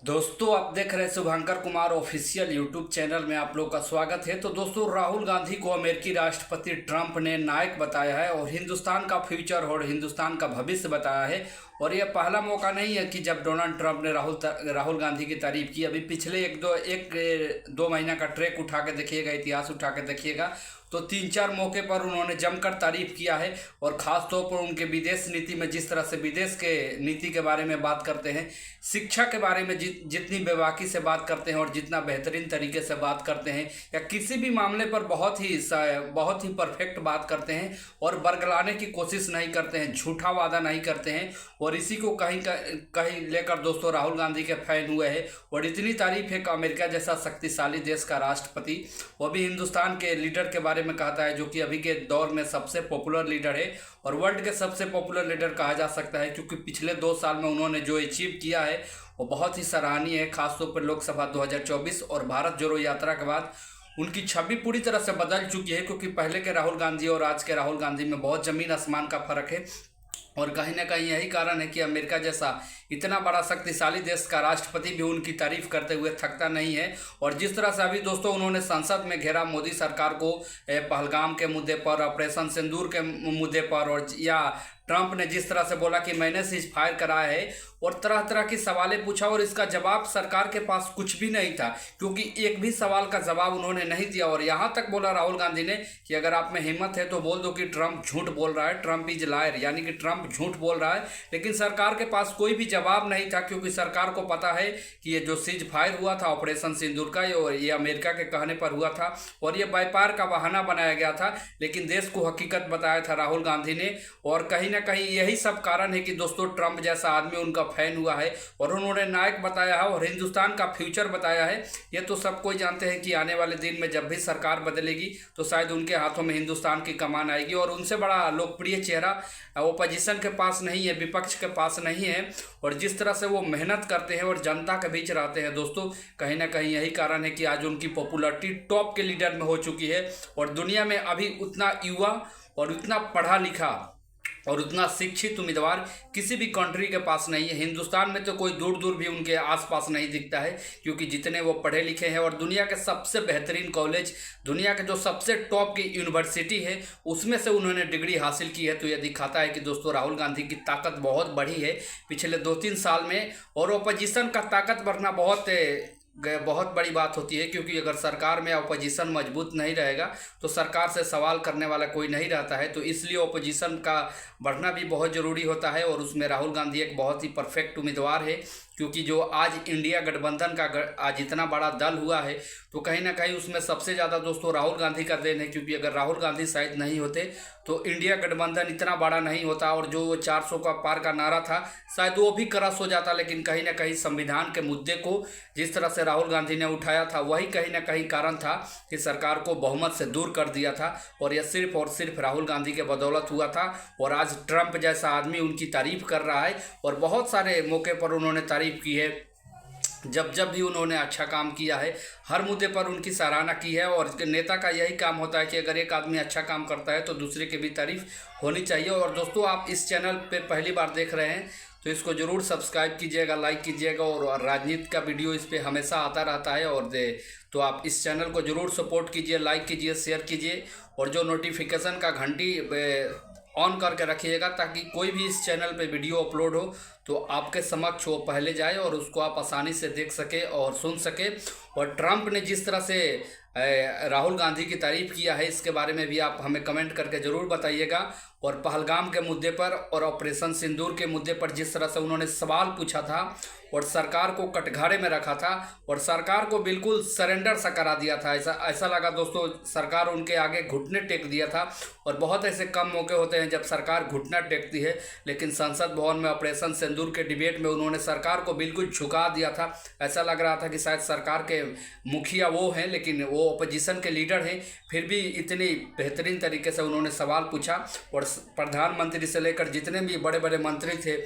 दोस्तों, आप देख रहे हैं शुभंकर कुमार ऑफिशियल यूट्यूब चैनल में आप लोग का स्वागत है। तो दोस्तों, राहुल गांधी को अमेरिकी राष्ट्रपति ट्रंप ने नायक बताया है और हिंदुस्तान का फ्यूचर और हिंदुस्तान का भविष्य बताया है। और यह पहला मौका नहीं है कि जब डोनाल्ड ट्रंप ने राहुल गांधी की तारीफ की। अभी पिछले एक दो महीना का ट्रैक उठा के देखिएगा, इतिहास उठा के देखिएगा, तो तीन चार मौके पर उन्होंने जमकर तारीफ किया है। और ख़ास तौर पर उनके विदेश नीति में जिस तरह से विदेश के नीति के बारे में बात करते हैं, शिक्षा के बारे में जितनी बेबाकी से बात करते हैं और जितना बेहतरीन तरीके से बात करते हैं, या किसी भी मामले पर बहुत ही परफेक्ट बात करते हैं और बरगलाने की कोशिश नहीं करते हैं, झूठा वादा नहीं करते हैं। और इसी को कहीं कहीं लेकर दोस्तों राहुल गांधी के फैन हुए हैं। और इतनी तारीफ है कि अमेरिका जैसा शक्तिशाली देश का राष्ट्रपति वो भी हिंदुस्तान के लीडर के बारे में कहता है, जो कि अभी के दौर में सबसे पॉपुलर लीडर है और वर्ल्ड के सबसे पॉपुलर लीडर कहा जा सकता है, क्योंकि पिछले 2 साल में उन्होंने जो अचीव किया है वो बहुत ही सराहनीय है। खासतौर पर लोकसभा 2024 और भारत जोड़ो यात्रा के बाद उनकी छवि पूरी तरह से बदल चुकी है, क्योंकि पहले के राहुल गांधी और आज के राहुल गांधी में बहुत ज़मीन आसमान का फर्क है। और कहीं ना कहीं यही कारण है कि अमेरिका जैसा इतना बड़ा शक्तिशाली देश का राष्ट्रपति भी उनकी तारीफ करते हुए थकता नहीं है। और जिस तरह से अभी दोस्तों उन्होंने संसद में घेरा मोदी सरकार को पहलगाम के मुद्दे पर, ऑपरेशन सिंदूर के मुद्दे पर, और या ट्रंप ने जिस तरह से बोला कि मैंने सीज फायर कराया है, और तरह तरह की सवालें पूछा, और इसका जवाब सरकार के पास कुछ भी नहीं था, क्योंकि एक भी सवाल का जवाब उन्होंने नहीं दिया। और यहाँ तक बोला राहुल गांधी ने कि अगर आप में हिम्मत है तो बोल दो कि ट्रंप झूठ बोल रहा है, ट्रंप इज लायर, यानी कि ट्रंप झूठ बोल रहा है। लेकिन सरकार के पास कोई भी जवाब नहीं था, क्योंकि सरकार को पता है कि ये जो सीज फायर हुआ था ऑपरेशन सिंदूर का, ये अमेरिका के कहने पर हुआ था और ये व्यापार का बहाना बनाया गया था। लेकिन देश को हकीकत बताया था राहुल गांधी ने। और कहीं ना कहीं यही सब कारण है कि दोस्तों ट्रंप जैसा आदमी उनका फैन हुआ है और उन्होंने नायक बताया है और हिंदुस्तान का फ्यूचर बताया है। ये तो सब कोई जानते हैं कि आने वाले दिन में जब भी सरकार बदलेगी तो शायद उनके हाथों में हिंदुस्तान की कमान आएगी। और उनसे बड़ा लोकप्रिय चेहरा ओपोजिशन के पास नहीं है, विपक्ष के पास नहीं है। और जिस तरह से वो मेहनत करते हैं और जनता के बीच रहते हैं दोस्तों, कहीं ना कहीं यही कारण है कि आज उनकी पॉपुलैरिटी टॉप के लीडर में हो चुकी है। और दुनिया में अभी उतना युवा और उतना पढ़ा लिखा और उतना शिक्षित उम्मीदवार किसी भी कंट्री के पास नहीं है। हिंदुस्तान में तो कोई दूर दूर भी उनके आसपास नहीं दिखता है, क्योंकि जितने वो पढ़े लिखे हैं और दुनिया के सबसे बेहतरीन कॉलेज, दुनिया के जो सबसे टॉप की यूनिवर्सिटी है उसमें से उन्होंने डिग्री हासिल की है। तो यह दिखाता है कि दोस्तों राहुल गांधी की ताकत बहुत बढ़ी है पिछले 2-3 साल में। और ओपोजिशन का ताकत बढ़ना बहुत बड़ी बात होती है, क्योंकि अगर सरकार में अपोजिशन मजबूत नहीं रहेगा तो सरकार से सवाल करने वाला कोई नहीं रहता है। तो इसलिए अपोजिशन का बढ़ना भी बहुत ज़रूरी होता है। और उसमें राहुल गांधी एक बहुत ही परफेक्ट उम्मीदवार है, क्योंकि जो आज इंडिया गठबंधन का आज इतना बड़ा दल हुआ है तो कहीं ना कहीं उसमें सबसे ज़्यादा दोस्तों राहुल गांधी का देन है। क्योंकि अगर राहुल गांधी शायद नहीं होते तो इंडिया गठबंधन इतना बड़ा नहीं होता और जो 400 का पार का नारा था शायद वो भी क्रश हो जाता। लेकिन कहीं ना कहीं संविधान के मुद्दे को जिस तरह से राहुल गांधी ने उठाया था, वही कहीं ना कहीं कारण था कि सरकार को बहुमत से दूर कर दिया था। और यह सिर्फ और सिर्फ राहुल गांधी के बदौलत हुआ था। और आज ट्रंप जैसा आदमी उनकी तारीफ कर रहा है और बहुत सारे मौके पर उन्होंने तारीफ की है। जब जब भी उन्होंने अच्छा काम किया है, हर मुद्दे पर उनकी सराहना की है। और नेता का यही काम होता है कि अगर एक आदमी अच्छा काम करता है तो दूसरे की भी तारीफ होनी चाहिए। और दोस्तों, आप इस चैनल पे पहली बार देख रहे हैं तो इसको ज़रूर सब्सक्राइब कीजिएगा, लाइक कीजिएगा। और राजनीति का वीडियो इस पर हमेशा आता रहता है। और तो आप इस चैनल को ज़रूर सपोर्ट कीजिए, लाइक कीजिए, शेयर कीजिए, और जो नोटिफिकेशन का घंटी ऑन करके रखिएगा, ताकि कोई भी इस चैनल पे वीडियो अपलोड हो तो आपके समक्ष वो पहले जाए और उसको आप आसानी से देख सके और सुन सके। और ट्रंप ने जिस तरह से राहुल गांधी की तारीफ किया है, इसके बारे में भी आप हमें कमेंट करके ज़रूर बताइएगा। और पहलगाम के मुद्दे पर और ऑपरेशन सिंदूर के मुद्दे पर जिस तरह से उन्होंने सवाल पूछा था और सरकार को कटघरे में रखा था और सरकार को बिल्कुल सरेंडर सा करा दिया था, ऐसा लगा दोस्तों सरकार उनके आगे घुटने टेक दिया था। और बहुत ऐसे कम मौके होते हैं जब सरकार घुटना टेकती है, लेकिन संसद भवन में ऑपरेशन सिंदूर के डिबेट में उन्होंने सरकार को बिल्कुल झुका दिया था। ऐसा लग रहा था कि शायद सरकार के मुखिया वो हैं, लेकिन वो अपोजिशन के लीडर हैं। फिर भी इतनी बेहतरीन तरीके से उन्होंने सवाल पूछा और प्रधानमंत्री से लेकर जितने भी बड़े बड़े मंत्री थे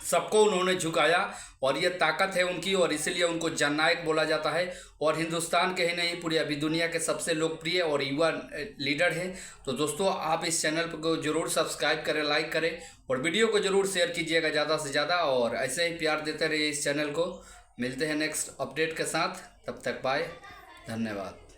सबको उन्होंने झुकाया। और ये ताकत है उनकी, और इसीलिए उनको जननायक बोला जाता है। और हिंदुस्तान के ही नहीं, पूरी अभी दुनिया के सबसे लोकप्रिय और युवा लीडर हैं। तो दोस्तों, आप इस चैनल को जरूर सब्सक्राइब करें, लाइक करें और वीडियो को जरूर शेयर कीजिएगा ज़्यादा से ज़्यादा। और ऐसे ही प्यार देते रहिए इस चैनल को। मिलते हैं नेक्स्ट अपडेट के साथ, तब तक बाय, धन्यवाद।